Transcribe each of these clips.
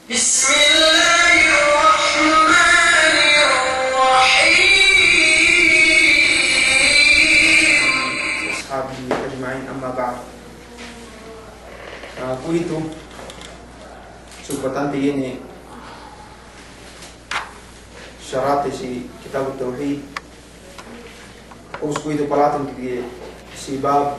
Bismillahirrahmanirrahim. Ashabi ajma'in, amma ba'd. Aku itu importante ini syarat si kitab tauhid. Usku itu palatun di si bab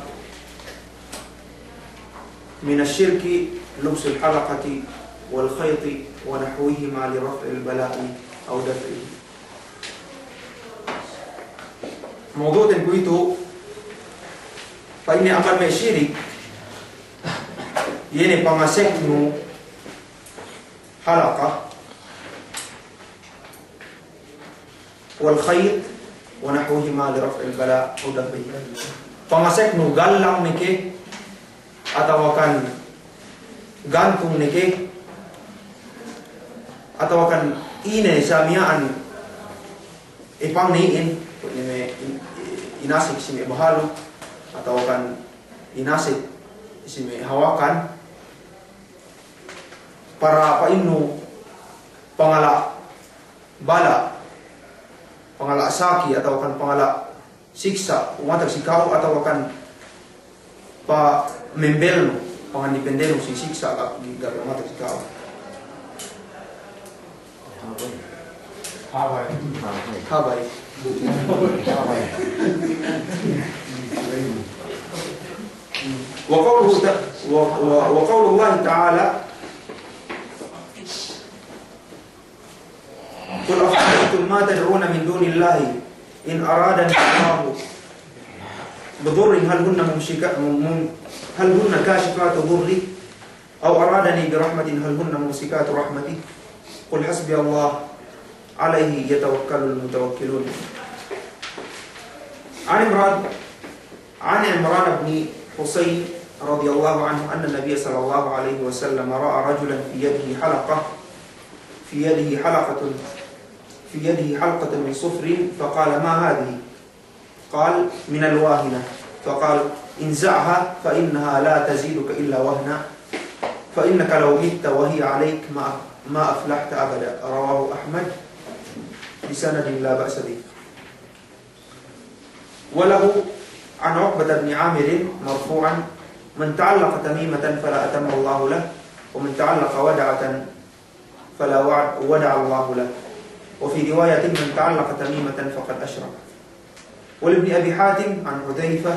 min asyirki lubsul halaqati wal khayti wa nahwihima li raf'il bala'i aw daf'ihi. Mawdu' tenku itu pa ini amal may syirik yene pangasek nu halaqa wal khayt wa nahwihima li raf'il bala' aw daf'ihi. Pangasek nu gallang nike atau akan gantung nike atau akan ine samiaan ipang niin inasik simi bahalu atau akan inasik simi hawakan para painu pangala bala pangala saki atau akan pangala siksa umat sikau atau akan pa membelno pangan dipendelo si siksa di umat sikau. Habai. وقول الله تعالى قل أفرأيتم ما تدعون من دون الله إن أرادني الله بضر هل هن كاشفات ضري أو أرادني برحمة هل هن ممسكات رحمتي قل حسبي الله عليه يتوكل المتوكلون. عن عمران بن حسين رضي الله عنه أن النبي صلى الله عليه وسلم رأى رجلا في يده حلقة من صفر فقال ما هذه؟ قال من الواهنة. فقال انزعها فإنها لا تزيدك إلا وهنا فإنك لو مت وهي عليك ما أفلحت أبدا. رواه أحمد بسند لا بأس به. وله عن عقبة بن عامر مرفوعا من تعلق تميمة فلا أتم الله له ومن تعلق ودعة فلا ودع الله له. وفي رواية من تعلق تميمة فقد أشرك. ولابن أبي حاتم عن حذيفة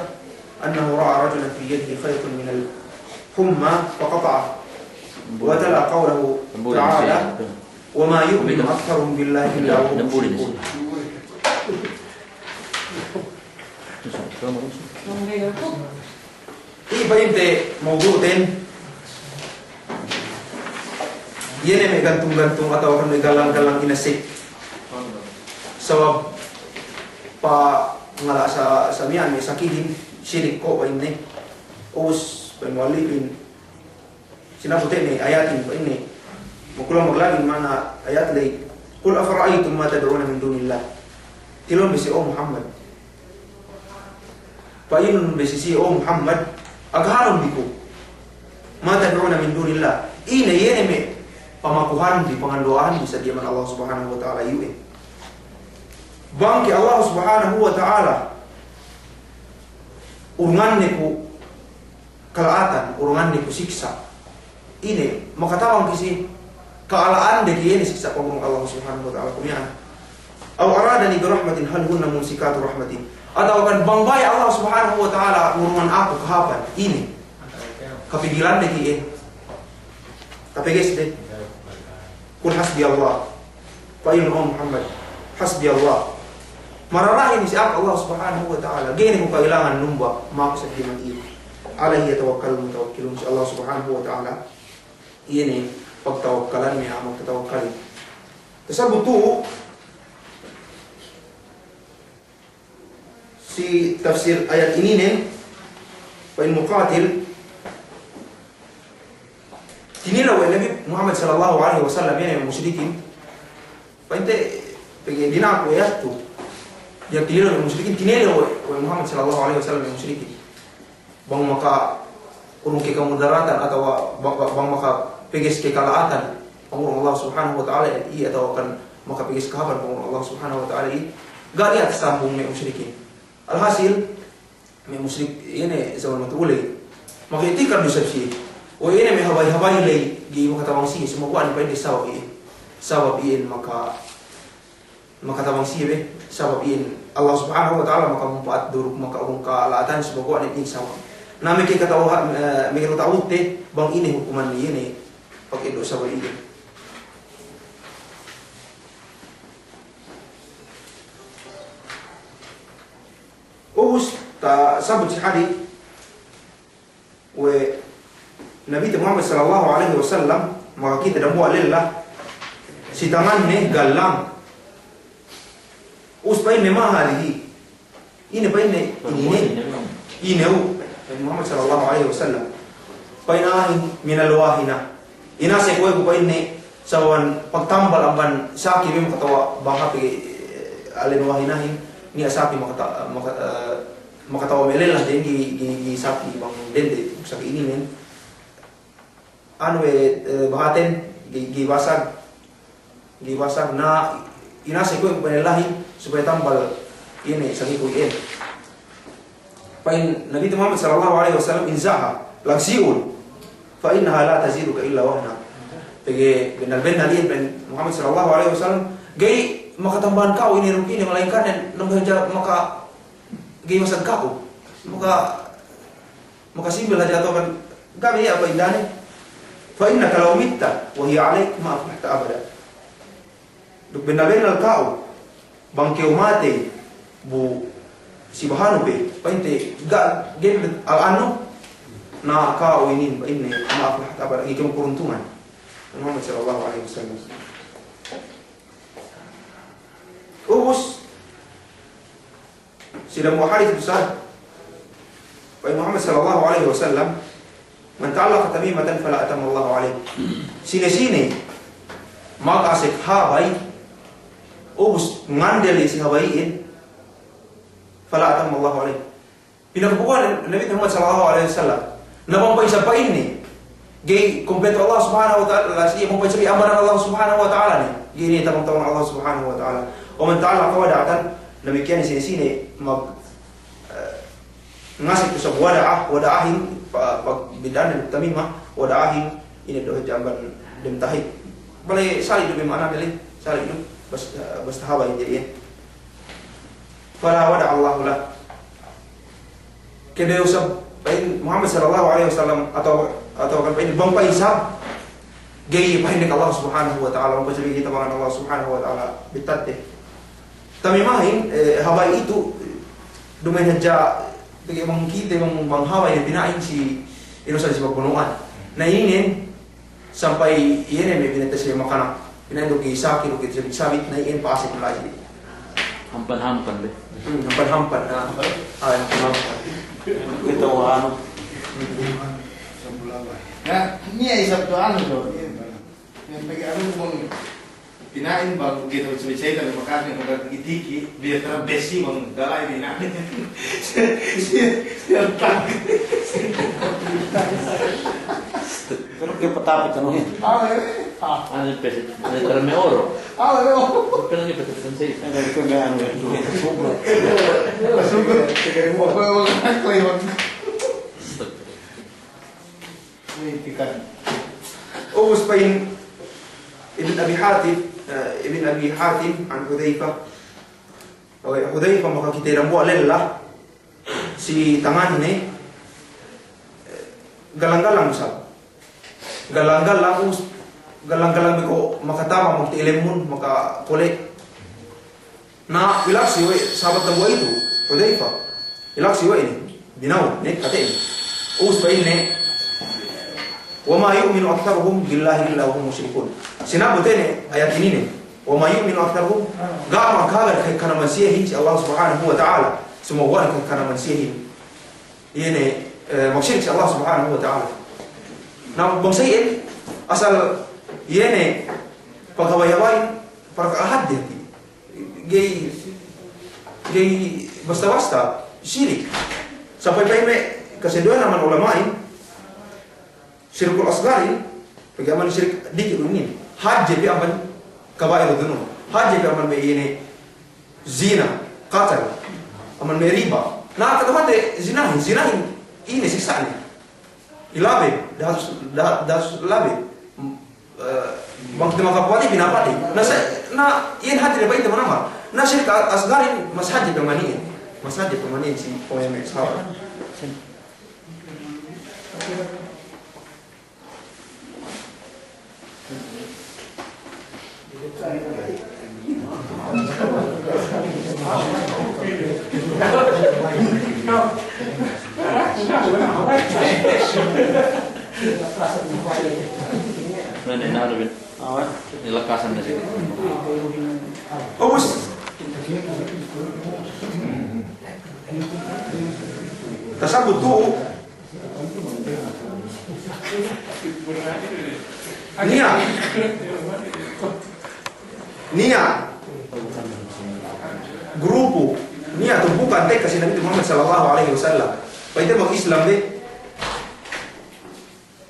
أنه رأى رجلا في يده خيط من الحمى فقطعه وتلا قوله تعالى وما يؤمن أكثرهم بالله إلا وهم مشركون. Iba inte mawdu'tin yene may gantung-gantung atau akan may galang-galang inasik sawab pa ngala sa miyan may sakihin syirik ko pa ini us pa mwalipin sinabutin ni ayatin pa ini mukulang maglagin mana ayat lay kul afara'aytum ma tad'una min dunillah tilon bisi o Muhammad painun bisi o Muhammad agharon biku ma tad'una min dunillah ina yene me pamakuhan di pangandoan bisa diaman Allah Subhanahu wa taala yue bangki Allah Subhanahu wa taala urungan niku kalaatan urungan niku siksa ini makatawang kisi kaalaan deki ini siksa panggung Allah Subhanahu wa taala kumian aw aradani bi rahmatin hal hunna mumsikatu rahmati atau akan bangbay Allah Subhanahu wa taala urungan aku kahapan ini kapigilan deki ini kapiges de kul hasbi Allah fa in Muhammad hasbi Allah mararahin siapa Allah Subhanahu wa taala gini ko kailangan numba mako sa diman ini alaihi yatawakkalul mutawakkilun si Allah Subhanahu wa taala ini pagtawakkalan niya magtatawakkalin kasabuto si tafsir ayat ini nih fa in muqatil tinilaw Nabi Muhammad sallallahu alaihi wasallam yang musyrikin fa inte pegi dinaku ayat tu dia tinilaw musyrikin tinilaw Muhammad sallallahu alaihi wasallam yang musyrikin bang maka urung ke kemudaratan atau bang maka peges ke kalaatan pengurung Allah Subhanahu wa taala iya atau akan maka pergi sekahaban pengurung Allah Subhanahu wa taala gak lihat sambung me musyrikin. Alhasil me musyrik ini zaman matulay maka itikar dusabsi o ini me habay-habay lay gi makatawang si semua an pa di sabab iin maka tabang si be sabab iin Allah Subhanahu wa taala maka mempat duruk maka ka laatan semua an in sabab na me kita tahu me kita tahu te bang ini hukuman ini pakai dosa ini. Ubus ta sabut hadis wa Nabi Muhammad sallallahu alaihi wasallam maka kita dah buat lillah si tangan ni galang us pain memang hari ini pain ini Muhammad sallallahu alaihi wasallam pain ahin min alwahina ina se ko pain ni sawan pagtambal amban saki mem katawa bangha pe alin wahinahin ni asapi makatawa melelah din gi sapi bang dende sapi ini men anu bahaten gi basag na inase ko penelahi supaya tambal ini sagi ko en pain Nabi Muhammad sallallahu alaihi wasallam inzaha lagsiun fa innaha la taziduka illa wahna pege benar-benar lian Muhammad sallallahu alaihi wasallam gay makatambahan kau ini rugi ini melainkan dan nambah maka gay masad kau maka simbil aja atau kan kami apa indahnya fa innaka law mitta wa hiya alaik ma aflahta abada duk benar-benar kau bangkeu mate bu si bahanu be painte ga gen al anu na kau ini ma aflahta abada iki keberuntungan Muhammad sallallahu alaihi wasallam. Ubus sidang hadis besar Nabi Muhammad sallallahu alaihi wasallam man ta'allaqa tamimatan fala atamma Allah alaihi sini maka asik habai ubus ngandeli si habaiin fala atamma Allah alaihi pinagbukan Nabi Muhammad sallallahu alaihi wasallam nabang pa isa pa ini gay kompleto Allah subhanahu wa ta'ala siya mo pa sabi amaran Allah subhanahu wa ta'ala ni gini tamang-tamang Allah subhanahu wa ta'ala o man ta'allaqa wada'atan demikian di sini mag ngasih kusab wada'ahin pag bidaan ng tamimah wada'ahin ini doh jamban dem tahid balay sali do bimana dali sali do basta haba hindi yan fala wada Allah la kede usab pain Muhammad sallallahu alaihi wasallam atau kan pain bang paisab gay pahin Allah subhanahu wa ta'ala ang pasabi kita mga Allah subhanahu wa ta'ala bitate tamimahin habay itu dumain hadya bagi kita bang haway na pinain si inusan si pagpunuan na inin sampai iyan may binata siya makanak pinain do kisaki do kita sabit na iyan paasik na lagi hampan-hampan be hampan-hampan hampan kita ano nah ini ay isang to ano do yang bagi ano mong pinain bang gitu sebisa itu makanya kalau gitiki dia terus besi mong galai di nak siapa pero que patapit ano yan ano yung pesi ano yung karame oro pero yung pesi sensei ano yung kagano sugo mo ko wala ko yon ini tikan ubus pain Ibn Abi Hatim an Hudzaifah maka kita rambu lelah si tangan ni galang-galang usap galang-galang biko makatama magtiilemun maka kulit na ilaksi we sahabat ng buhay ito Hudzaifah ilaksi we ini binaw ni katiin ubus pain ni wa ma yu'minu aktsaruhum billahi illa hum musyrikun sinabu tene ayat ini nih wa ma yu'minu aktsaruhum gama kagar kana masihin si Allah subhanahu wa ta'ala semua orang kana masihin ini maksud si Allah subhanahu wa ta'ala na bangsayin asal ini pagkaway-away pagkaahad din gay basta-basta syirik sampai pa kasi doon naman ulamain syirkul asgari bagaimana syirik dikit ini haji bi aman kabair dunub, haji bi aman me ini zina, qatal, aman me riba. Nah kata de zina ini siksanya. Ilabe, dah labe. Bang tema kapwadi binapati. Na yen haji de baita manama. Na syirik asgar ini mas haji pemaniin. Mas haji pemaniin si OMX sahabat. Nah, ini ini lekasan dari sini. Oh bos. Tasabut tuh. Nia. Grupo. Nia tumpukan teh kasih Nabi Muhammad sallallahu alaihi wasallam. Paite mag Islam deh.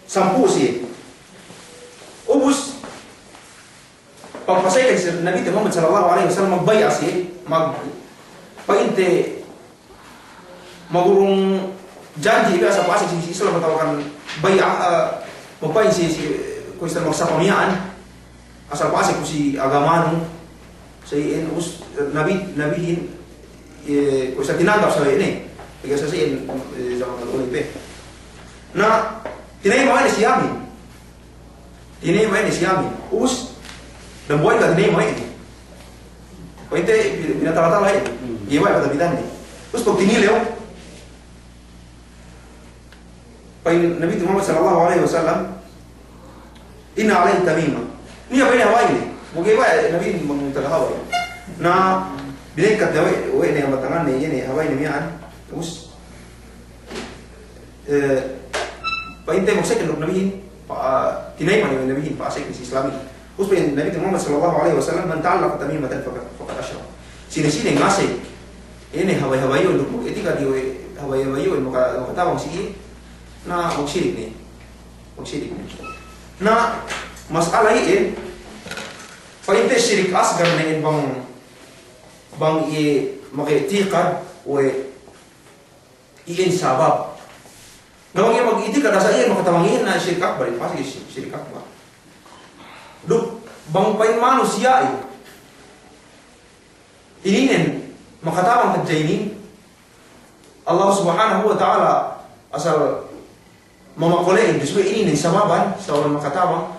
Sampu sih. Ubus pagpasay kay Nabi Muhammad sallallahu alaihi wasallam magbaya sih painte magurong janji ka sa pasig si Islam matawakan baya magpay si ko Islam sa pamiyaan asal pasig ko si agamano sa ubus nabihin ko sa tinanggap sa ini kaya sa sin zaman kalulipe na tinay mga ni siyamin. Ini main di siami, us dan buat kat ini main. Kau itu binatang lain, jiwa pada bidang ni. Terus kau tinggi leo. Pain Nabi Muhammad sallallahu alaihi wasallam, inna alaihi tamimah. Ni apa ini Hawaii ni? Bagaimana Nabi mengutara Hawaii? Nah, bila kat Hawaii, ni yang batangan ni Hawaii ni mian. Terus, pain teh maksud kenduk Nabi. Tinay man yung nabihin pa asik si Islami. Terus Nabi Muhammad sallallahu alaihi wasallam man ta'allaq tamimatan faqad asyraq. Sini-sini ngasih. Ini hawai-hawai untuk etika di hawai-hawai maka tawang si na magsyirik ni. Magsyirik ni. Na masalah ini painte syirik asgar na bang makitiqad we iin sabab. Nawang yang mag-itik kada sa iya makatawangin na syirik akbar, pasti syirik akbar. Duk bang pain manusia ini makatawang terjadi Allah Subhanahu wa taala asal mamakolein disebut ini sababan sawan makatawang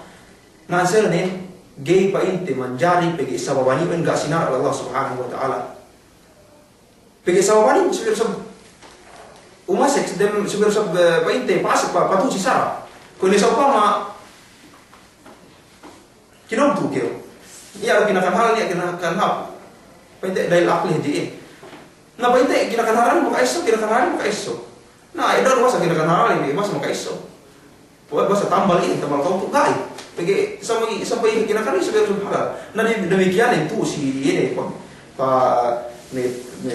na serne gay painte manjari pegi sababani enggak sinar Allah Subhanahu wa taala. Pegi sababani sebab umasek sedem sebenarnya painte pasok pa patu si Sarah. Kung ni sa ma kinabtu kyo. Iya kinakanhal niya kinakanhap. Painte dahil akli di. Na painte kinakanharan mo kaiso, kinakanharan mo kaiso. Na ida ruwa sa kinakanharan ni mas mo kaiso. Buat basa tambal ini tambal kau tu gai. Pagi sampai kinakanharan sebenarnya halal. Na demikian itu si ini pa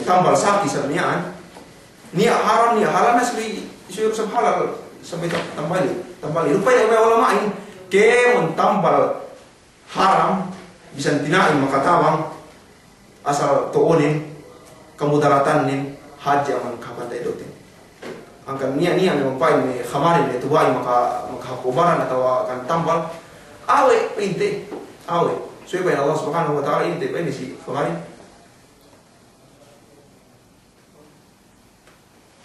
tambal sakti sa niyan. Nia haram nia halal nasbi syur sab halal sampai tambali rupanya ulama ini ke mentambal haram bisa tinain makatawang asal toonin kemudaratan nin haji aman kapan tay dotin angkan nia memang pain me khamarin itu tuai maka kobaran atau akan tambal awe pinte awe supaya Allah Subhanahu wa taala ini pain si khamarin.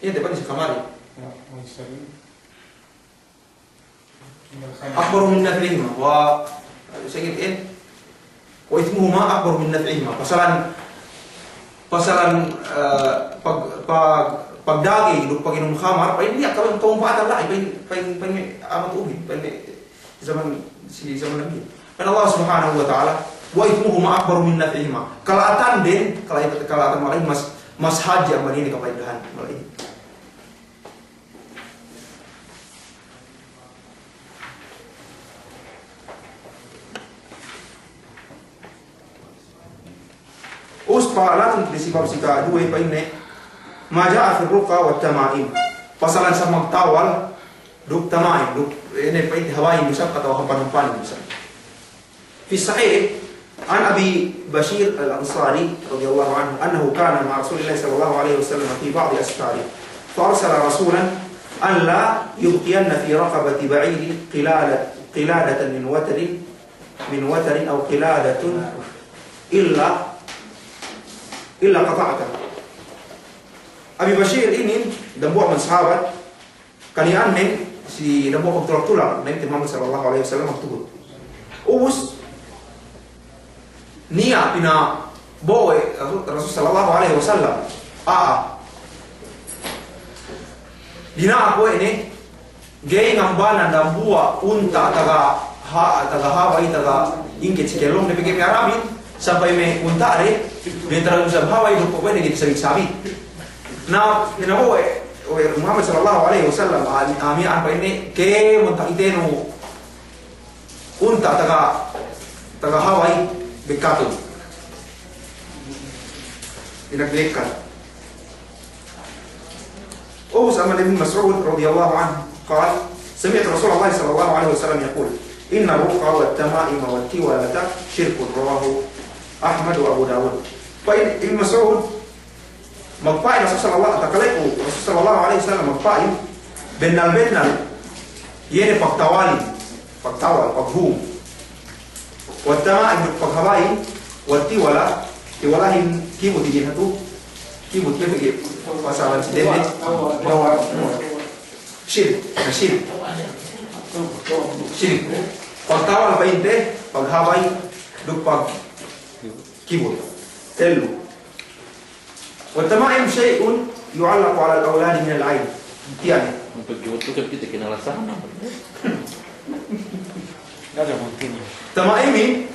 Ini depan si kamari. Akbar min naf'ihima wa saya ingin wa ithmuhuma akbar min naf'ihima. Pasalan pagdagi hidup pag inom khamar, pa hindi akawin kaumpatan la, pa amat ubi, pa zaman Nabi. Pan Allah Subhanahu wa taala wa ithmuhuma akbar min naf'ihima. Kalatan din, kalatan malay mas haji ang manini kapaidahan malay. Palan di sibab sika dua pa ini maja fi ruqa wa tamaim pasalan sa magtawal duk tamaim duk ini pa ini hawain bisa atau hampan bisa في الصحيح عن أبي بشير الأنصاري رضي الله عنه أنه كان مع رسول الله صلى الله عليه وسلم في بعض أسفاره فأرسل رسولا أن لا يبقين في رقبة بعير قلادة من وتر أو قلادة إلا قطعته. Abi Bashir ini dambuh sahabat kali aneh si dambuh tulang Nabi Muhammad sallallahu alaihi wasallam waktu ubus nia pina boe Rasul sallallahu alaihi wasallam dina aku ini gay ngambana dambua unta taga hawa taga ingke cikelong de peke aramin sampai me unta re bentar usah hawa itu pokoknya gitu sering sabi. Nah, ina boe Muhammad sallallahu alaihi wasallam ami apa ini ke unta itenu unta taga hawa bekatu ina dekat. أوس أما ابن مسعود رضي الله عنه قال سمعت رسول الله صلى الله عليه وسلم يقول إن الرقى والتمائم والتولة شرك رواه أحمد وأبو داود. فإن ابن مسعود مقطع رسول صلى الله عليه وسلم مقطع بنال يني فقتوالي فقهوم والتمائم فقهوائي والتولة تولهم كيف تجيهتو كيف pasaran sidene syirik pagtawal pa inte paghaway dugpag kibot telu والتمائم شيء يعلق على الأولاد من العين يعني pagkibot ko kita kinalasahan naman tamaimi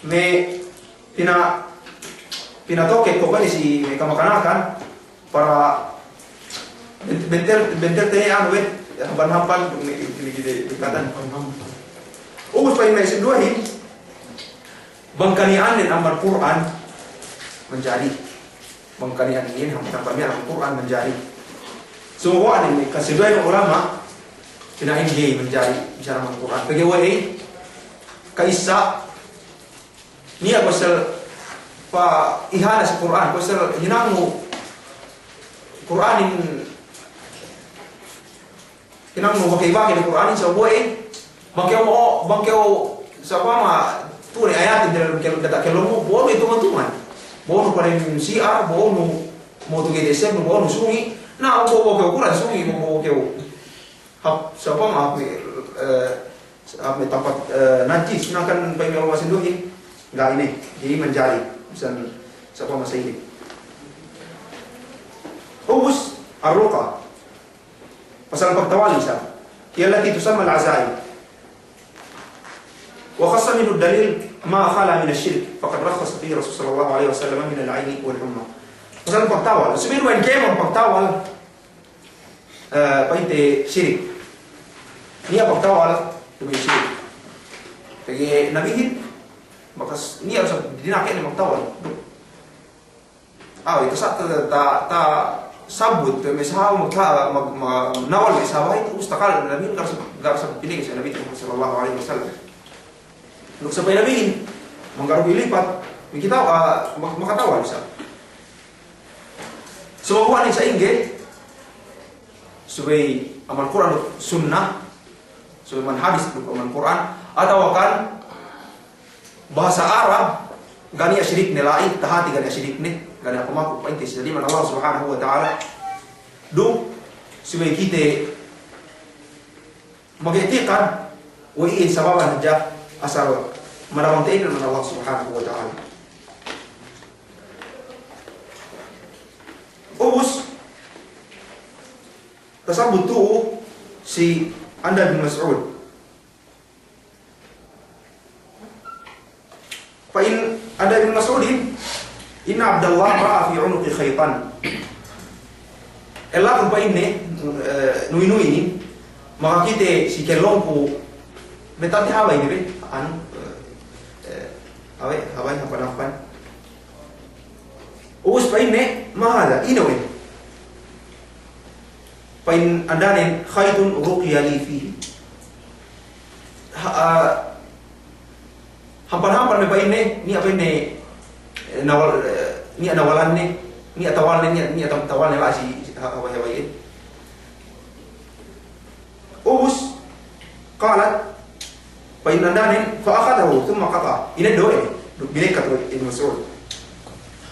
me pinatoke ko bani si kamakanakan para benter teh anu hampan ini dikatan ubus pa may sinduahin bangkanian din ang Quran menjadi bangkanian ini hampan ang Quran menjadi semua ini kasidua ulama pinainggi menjadi bicara ang Quran pagawai kaisa niya pasal pa ihana sa Quran pasal hinangmu Quranin hinangmu bakay-bakay ng Quranin sa buhay bangkeo sa pama tunay ayatin dalam kelo mo bono ito mantuman bono pa rin CR bono mo to get SM bono sungi na ang bobo Quran sungi mo hap sa pama may tempat najis nakan pa yung mga sinduhin nggak ini jadi menjadi misalnya siapa masa ini ubus arruqa pasal pagtawali siya yallati tusamma al-azaim wa khassa minhu ad-dalil ma khala min ash-shirk faqad rakhasa fihi Rasul sallallahu alaihi wasallam min al-'ayn wal-humma pasal pagtawal sabihin mo kaya pagtawal painte syirik niya pagtawal dumi syirik kaya nabihin makas ini harus dinakai ng magtawal. Ito sa ta sabut may sahaw nawal may sahaw ito ustakal namin garsa pinig sa Nabi sallallahu alaihi wasallam. Nuk sabay namin manggarugi lipat kita makatawal sa. So wani sa ingge subay amal Quran sunnah subay man hadis amal Quran atau kan bahasa Arab gani asyirik nilai tahati gani asyirik ni gani aku maku paintis jadi mana Allah Subhanahu wa taala do subay kita magetikan wa in sababan ja asal marawantain dengan Allah Subhanahu wa taala ubus tasabut tu si Anda bin Mas'ud فإن ada Ibn Mas'udin inna Abdullah ra'a fi 'unuqi khaytan elah pa ini nui ini maka kita si kelongku betati hawai ni anu hawai apa us pa ini mahada inawe pa in andane khaytun ruqiya li fihi hampan-hampan me paine ni apa ini nawal ni nawalan ni atawal ni atawal ni lah si hawa ini ubus qalat pain nandanin fa akhadahu thumma qata ini doa bilik kata Ibn Mas'ud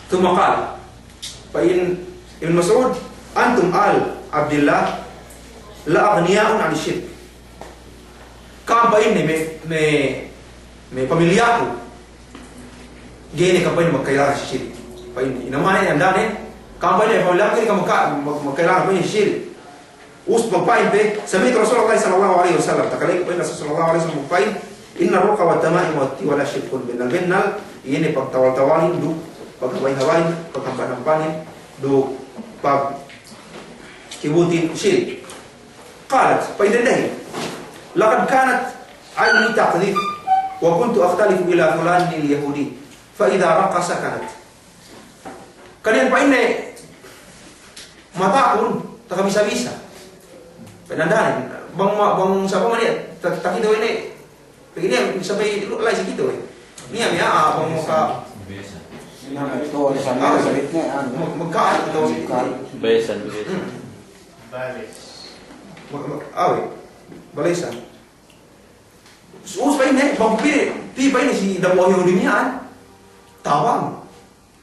thumma qala pain Ibn Mas'ud antum al Abdullah la aghniya'un 'an syirk kampa ini me pamilya ko gene kampa ini magkailangan si syirk pain inamana yan dane kampa ini pamilya ko magkailangan pa yung syirk us magpain pe sami Rasulullah sallallahu alaihi wasallam takalay ko pa Rasulullah sallallahu alaihi wasallam magpain inna ruqa wa tamaim wa wala syirkun binal ini pagtawal-tawalin du paghawain-hawain paghampan-hampanin do pag kibutin syirk qalat faidallahi laqad kanat ayni taqdhif wa kuntu akhtalifu ila fulan al-yahudi fa idha raqasa kanat kalian pa ini mata pun tak bisa-bisa penandahan bang siapa mana tak kita ini begini sampai lai segitu ini ya bang muka itu sana seritnya muka atau Besan. Balis. balisan us pa ini bang pi pa ini si dakwah Yahudinian tawang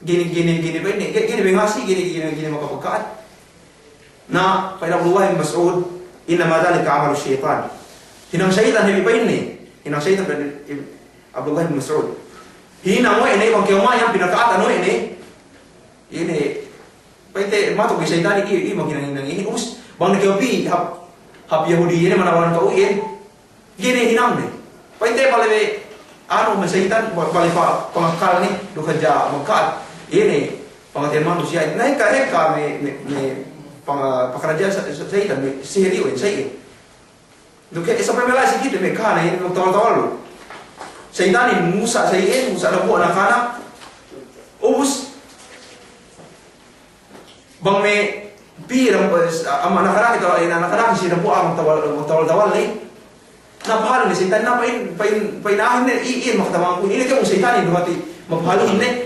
gini pa ini gini bengasi gini makapakat na pa Abdullah bin Mas'ud inna ma dhalika amalu syaitan hinang syaitan hebi pa ini hinang syaitan Abdullah bin Mas'ud hinang mo ini bang kiyamayang pinakaatan mo ini paite matok ke syaitan ini hinang ini us bang nakiyapi hab Yahudi ini manawalan kau ini gini hinam nih paite balik anu syaitan balik pengakal nih do kerja mengkat ini pengertian manusia naik ka me pekerja syaitan sihir itu syaitan do ke sampai mela sikit me kana ini tawal lu syaitan ini musa ada buat anak-anak ubus bang me pirang anak-anak itu anak-anak sih nampu ang tawal nih napahal ni setan na painahin ni iin makatamang ko ini kung setan ini dumati mapahal ini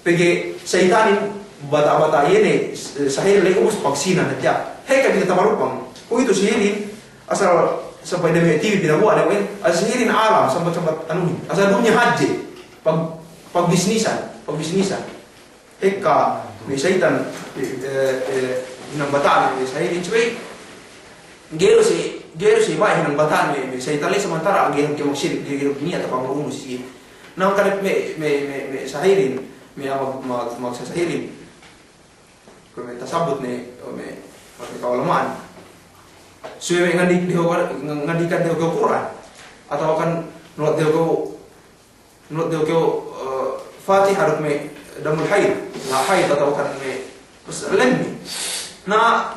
pegi setan bata-bata ini sahil lagi ubus pagsina na dia heka kita tamarupang kung itu sihirin asal sampai demi TV pinabuan ni asal sihirin alam sampai anu asal dunia haji pag bisnisan heka may setan ng bataan ni sihirin cuy gero si bahay ng bataan may setan li samantara ang gihang kimagsirip gihang niya tapang maruno si nang kanip may sahirin may magsasahirin kung may tasabot ni may kaulamaan so may ngandikan daw ko Quran atau kan nulot daw ko Fatihah at may damul haid na haid atau kan may lemmi na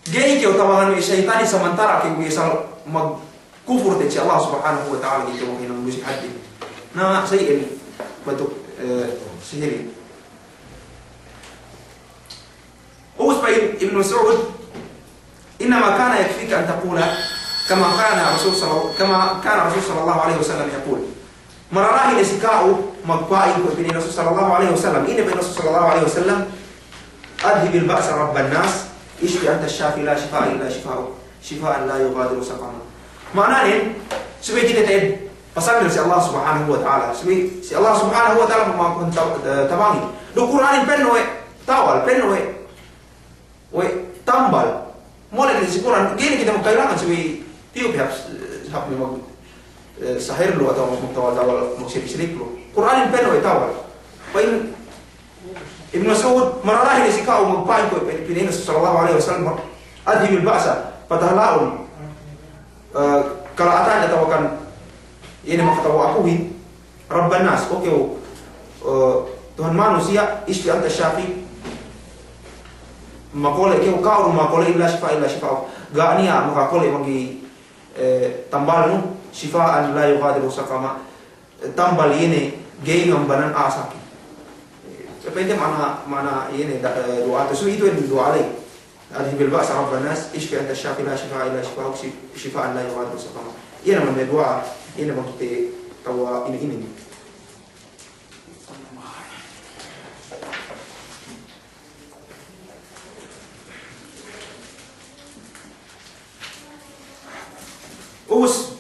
gay kyo tawagan may syaitan samantara kay gisal magkufur din si Allah subhanahu wa ta'ala dito mo hinang musik hadin na sayin batuk sihirin ubus pa Ibn Mas'ud innama kana yakfika an taqula kama kana Rasul sallallahu alaihi wasallam yaqul mararahi na sikao magpain ko ibn Rasul sallallahu alaihi wasallam ini ibn Rasul sallallahu alaihi wasallam adhib al-ba'sa rabban nas ishfi anta syafi la shifa illa shifa'u shifa'an la yughadiru saqama maknanya supaya kita pasal dari Allah subhanahu wa ta'ala supaya si Allah subhanahu wa ta'ala memaafkan tabangi do Qur'anin penno tawal penno we tambal mulai dari Quran gini kita kailangan supaya tiup hab memang sahir lu atau tawal musyrik lu Qur'anin penno tawal pain Ibn Mas'ud mararahi ni sikao magpain ko pinina sallallahu alaihi wasallam adhib al-ba'sa patahalaon kalaatan atau kan ini makatawa akuhin Rabban nas okay Tuhan manusia ishfi anta syafi makole kau makole illa shifa gania makakole magi tambal nu shifaan la yughadiru saqama tambal ini gay ngambanan asaki seperti mana ini doa itu yang doa lagi Hadhihi bil ba'sa rabban nas ishfi anta syafi la shifa illa shifa'uk shifaan la yughadiru saqama. Ini namanya doa. Ini namanya kita tawa ini. Us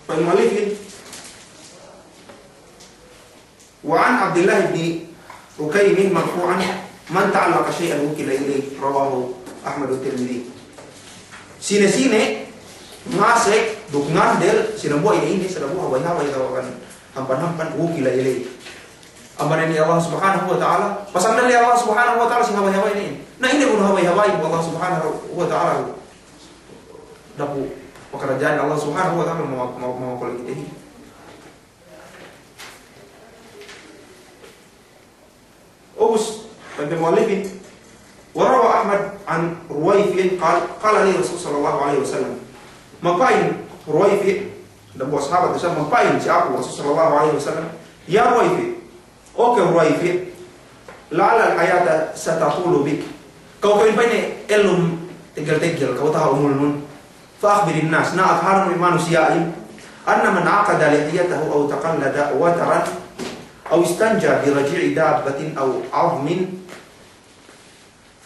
Al-Malikin wa an Abdullah bin Ukaym marfu'an man ta'allaqa syai'an wukila ilayhi rawahu Ahmad at-Tirmidzi. Sine ngasek duk ngandel sinambo ini sinabu hawa-hawa tawakan hampan wukila ilayhi. Amban ini Allah Subhanahu wa taala, pasang dari Allah Subhanahu wa taala sing hawa-hawa ini. Nah ini pun hawa-hawa Allah Subhanahu wa taala. Dapu pekerjaan Allah Subhanahu wa taala mau kalau kita ini. Us bin Mu'allib وروى أحمد عن رويفي قال لي رسول صلى الله عليه وسلم مقاين رويفي دبوا أصحابه تسمى مقاين سيأكل رسول صلى الله عليه وسلم يا رويفي أوكي رويفي لعل الحياة ستطول بك kau kawin bane elum tegel kau tahu mulun فأخبر الناس نا أظهر من manusiain أن من عقد لحيته أو تقلد وترا أو استنجى برجيع دابة أو عظم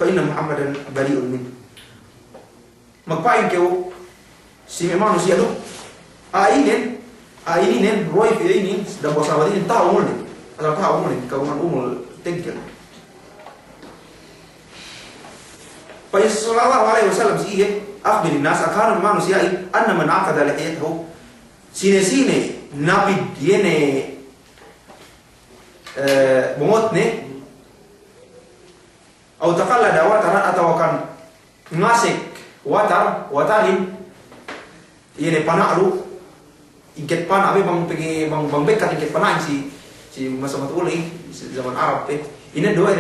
فإن محمدا بريء منه. Magpain kau si manusia tu ainin roy fi ainin dan bahasa Arab ini tahu mulai atau tahu mulai kau umul tegel. Fa sallallahu alaihi wasallam sih akhbir nas akan manusia anna man aqada lihiyatahu sine nabi yene bomotne atau taqallada wataran atau akan ngasik watarin yene panaklu iket pana abe bang pergi bang bekat iket pana si masa matuli zaman Arab ini dua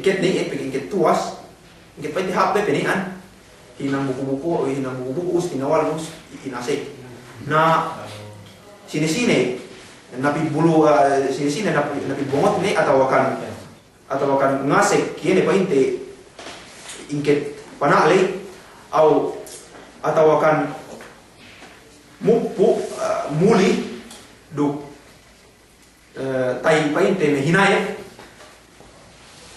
iket ni pergi iket tuas iket pati hape penian hinang buku-buku hinawal mus inasik na sini nabi bulu sini nabi bongot ni atau akan ngasek kini painte ingket panale atau akan muli duk tai painte mehinaya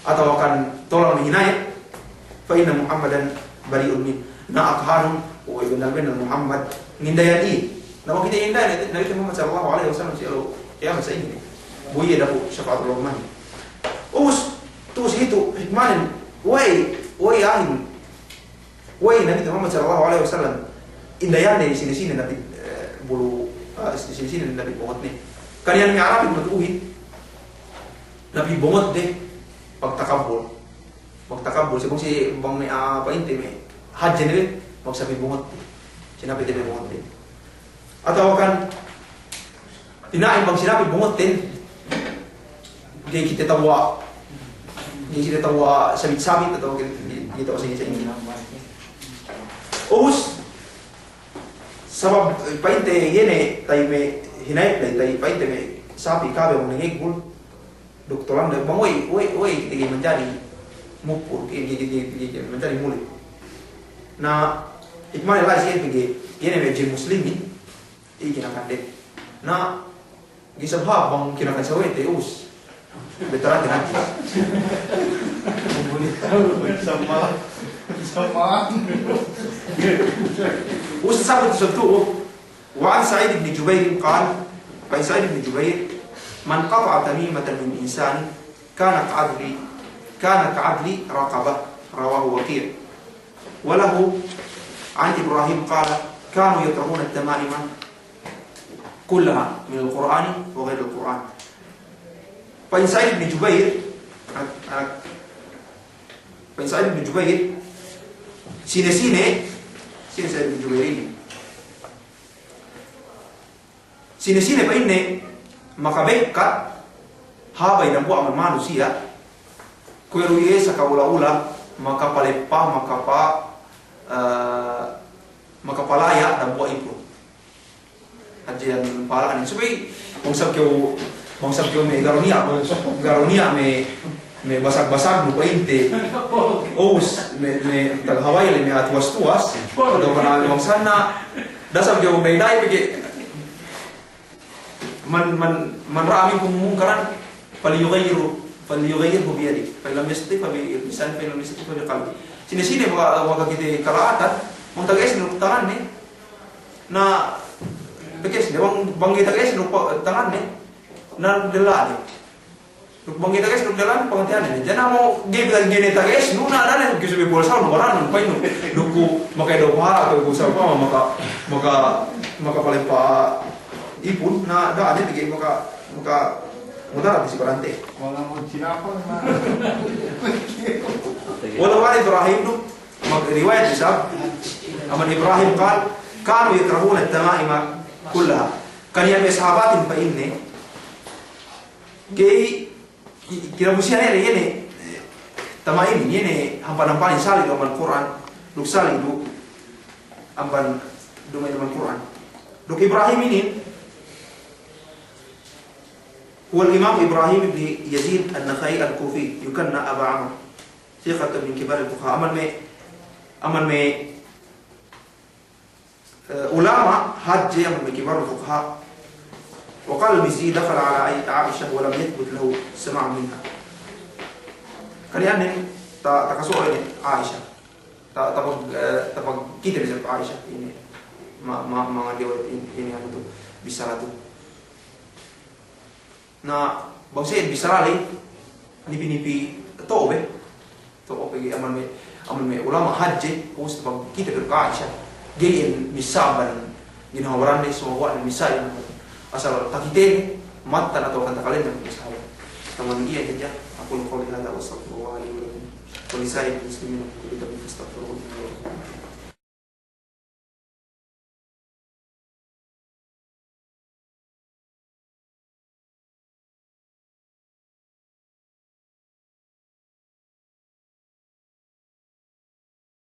atau akan tolong mehinaya fa inna Muhammadan bari'un min na akharun wa ibn Muhammad ngindayani nama kita indah Nabi Muhammad sallallahu alaihi wasallam sialo kiamat ini buye dapat syafaatul rahman. Us terus itu hikmahin wai ahin Nabi Muhammad sallallahu alaihi wasallam indayan di sini Nabi bulu di sini Nabi bongot nih kalian mi Arab matuhin Nabi bongot deh pagtakabul sebab si bang me apa inte me haji nih magsabi bongot sinabi deh bongot deh atau kan tinain bang sinabi bongot deh dia kita tawa sabit atau kita usah ini. Us sabab painte yene tai me hinai tai painte me sapi kabe menengik bul doktoran de bangoi kita menjadi mupur kita menjadi mulit. Na hikmah lah sih pergi yene me je muslimi kina kande. Na gisabha bang kina kan sawe te us veteran dengan sama وسبب سبتوه وعن سعيد بن جبير قال عن سعيد بن جبير من قطع تميمة من إنسان كان كعدل رقبة رواه وكيع وله عن إبراهيم قال كانوا يطرحون التمائم كلها من القرآن وغير القرآن. فإن سعيد بن جبير sini Sa'id bin Jubair ini sini pa ini makabekka habay ng buwan manusia kueruye sa kaula-ula makapalaya ng buwan ito adyan palaan subay mong sabkyo may garonia may me basag-basag mo pa inte os me taghaway me atwas-tuwas do kana wang sana dasam gyud dayday pigi man raming kumungkaran falyughayyirhu bi yadi fa lam yastati fa bi lisan fa lam yastati fa bi qalbi sini mga kita kalaatan mong tagay sinuk tangan ni na pekes de bang kita guys sinuk tangan ni na delani bang kita guys sinuk delani pengertian ni jangan mau gini guys nuna ada kisu be bolsa no baran painu duku makai do para to gusa pa maka paling pa ipun na da ada tige maka mudah bisi barante Wala mo sinapon na. walau Ibrahim tu riwayat hisab aman Ibrahim قال كانوا يكرهون التمائم كلها كان يا sahabatin pa inne kay kinabusihan ini tamaim ini hampan-hampan sali do man Quran duk sali du amban do man Quran duk Ibrahim ini هو الإمام إبراهيم بن يزيد النخعي الكوفي يكنى أبا عمرو ثقة من كبار الفقهاء أمن مي علماء حج من كبار الفقهاء وقال المزي دخل على عائشة ولم يثبت له سماع منها كان تكسر عائشة تبغى كده بسبب عائشة ini ما dia ini apa tuh bisa tuh na bangsa bisa lagi nipi tobe aman me ulama haji us bang kita berkaca gain misaban ginawaran ni semua misal asal takite mata atau kata kalian yang misal teman dia aja aku lupa lihat ada wasap bahwa ini polisi muslimin kita beristafirullah